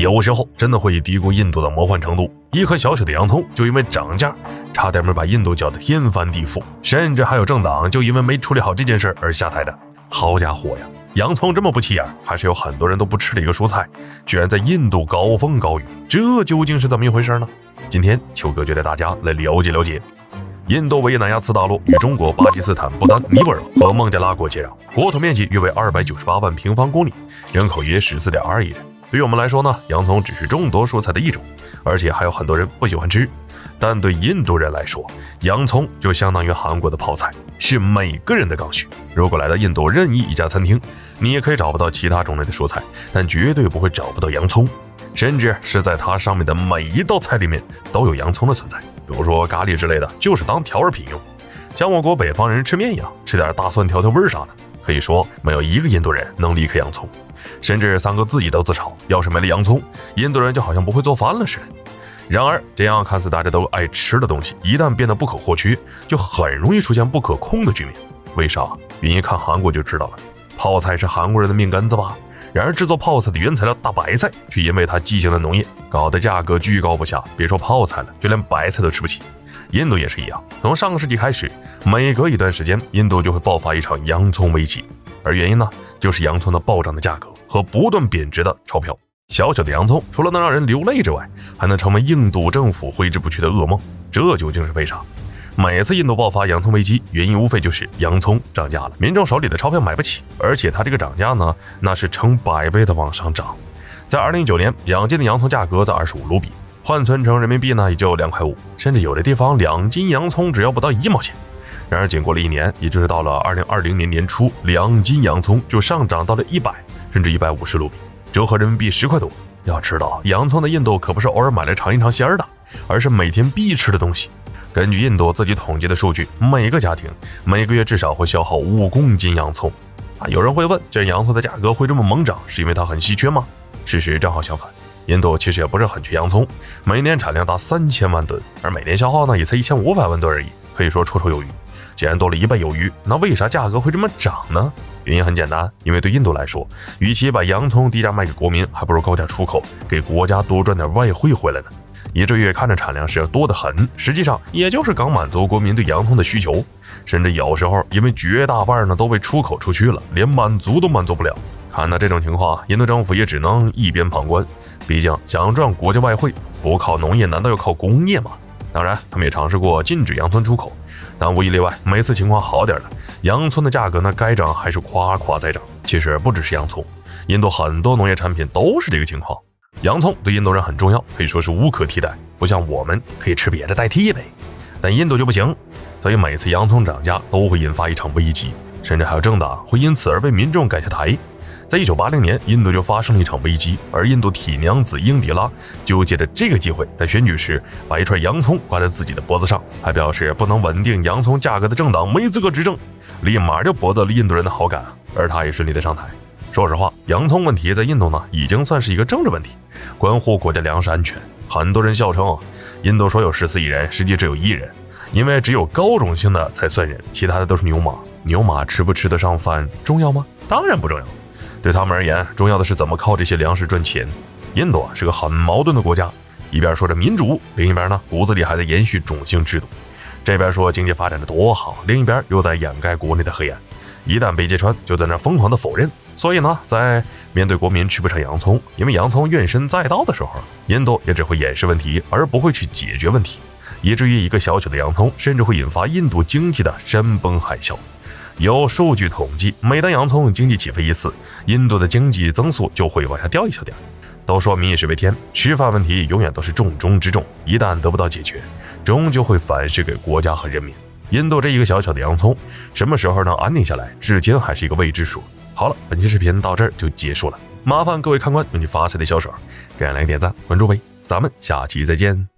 有时候真的会低估印度的魔幻程度，一颗小小的洋葱就因为涨价，差点没把印度搅得天翻地覆，甚至还有政党就因为没处理好这件事而下台的。好家伙呀，洋葱这么不起眼，还是有很多人都不吃的一个蔬菜，居然在印度高风高雨，这究竟是怎么一回事呢？今天秋哥就带大家来了解了解。印度为南亚次大陆，与中国、巴基斯坦、不丹、尼泊尔和孟加拉国接壤，国土面积约为298万平方公里，人口约14.2亿人。对于我们来说呢，洋葱只是众多蔬菜的一种，而且还有很多人不喜欢吃。但对印度人来说，洋葱就相当于韩国的泡菜，是每个人的刚需。如果来到印度任意一家餐厅，你也可以找不到其他种类的蔬菜，但绝对不会找不到洋葱，甚至是在它上面的每一道菜里面都有洋葱的存在。比如说咖喱之类的，就是当调味品用，像我国北方人吃面一样，吃点大蒜调味啥的。可以说没有一个印度人能离开洋葱，甚至三哥自己都自嘲，要是没了洋葱，印度人就好像不会做饭了似的。然而这样看似大家都爱吃的东西，一旦变得不可或缺，就很容易出现不可控的局面。为啥？原因看韩国就知道了。泡菜是韩国人的命根子吧？然而制作泡菜的原材料大白菜，却因为它畸形的农业，搞得价格居高不下，别说泡菜了，就连白菜都吃不起。印度也是一样，从上个世纪开始，每隔一段时间，印度就会爆发一场洋葱危机，而原因呢，就是洋葱的暴涨的价格和不断贬值的钞票。小小的洋葱除了能让人流泪之外，还能成为印度政府挥之不去的噩梦，这究竟是为啥？每次印度爆发洋葱危机，原因无非就是洋葱涨价了，民众手里的钞票买不起，而且它这个涨价呢，那是成百倍的往上涨。在2019年，2斤的洋葱价格在25卢比，换算成人民币呢也就2块5，甚至有的地方2斤洋葱只要不到1毛钱。然而仅过了1年，也就是到了2020年年初，2斤洋葱就上涨到了100甚至150卢比，折合人民币10块多。要知道，洋葱的印度可不是偶尔买来尝一尝鲜的，而是每天必吃的东西。根据印度自己统计的数据，每个家庭每个月至少会消耗5公斤洋葱。有人会问，这洋葱的价格会这么猛涨，是因为它很稀缺吗？事实正好相反，印度其实也不是很缺洋葱，每年产量达3000万吨，而每年消耗呢也才1500万吨而已，可以说绰绰有余。既然多了1倍有余，那为啥价格会这么涨呢？原因很简单，因为对印度来说，与其把洋葱低价卖给国民，还不如高价出口，给国家多赚点外汇回来呢。以至于看着产量是多得很，实际上也就是刚满足国民对洋葱的需求，甚至有时候因为绝大半呢都被出口出去了，连满足都满足不了。看到这种情况，印度政府也只能一边旁观，毕竟想赚国家外汇，不靠农业难道要靠工业吗？当然他们也尝试过禁止洋葱出口，但无一例外，每次情况好点了，洋葱的价格呢该涨还是夸夸再涨。其实不只是洋葱，印度很多农业产品都是这个情况。洋葱对印度人很重要，可以说是无可替代，不像我们可以吃别的代替呗，但印度就不行，所以每次洋葱涨价都会引发一场危机，甚至还有政党会因此而被民众赶下台。在1980年，印度就发生了一场危机，而印度铁娘子英迪拉就借着这个机会，在选举时把一串洋葱挂在自己的脖子上，还表示不能稳定洋葱价格的政党没资格执政，立马就博得了印度人的好感，而他也顺利的上台。说实话，洋葱问题在印度呢已经算是一个政治问题，关乎国家粮食安全。很多人笑称印度说有14亿人，实际只有1人，因为只有高种姓的才算人，其他的都是牛马。牛马吃不吃得上饭重要吗？当然不重要。对他们而言，重要的是怎么靠这些粮食赚钱。印度是个很矛盾的国家，一边说着民主，另一边呢骨子里还在延续种姓制度。这边说经济发展的多好，另一边又在掩盖国内的黑暗。一旦被揭穿，就在那疯狂的否认。所以呢，在面对国民吃不上洋葱，因为洋葱怨声载道的时候，印度也只会掩饰问题，而不会去解决问题，以至于一个小小的洋葱甚至会引发印度经济的山崩海啸。有数据统计，每当洋葱经济起飞一次，印度的经济增速就会往下掉一小点。都说民以食为天，吃饭问题永远都是重中之重，一旦得不到解决，终究会反噬给国家和人民。印度这一个小小的洋葱，什么时候能安定下来，至今还是一个未知数。好了，本期视频到这儿就结束了，麻烦各位看官用你发财的小手给俺来个点赞关注呗，咱们下期再见。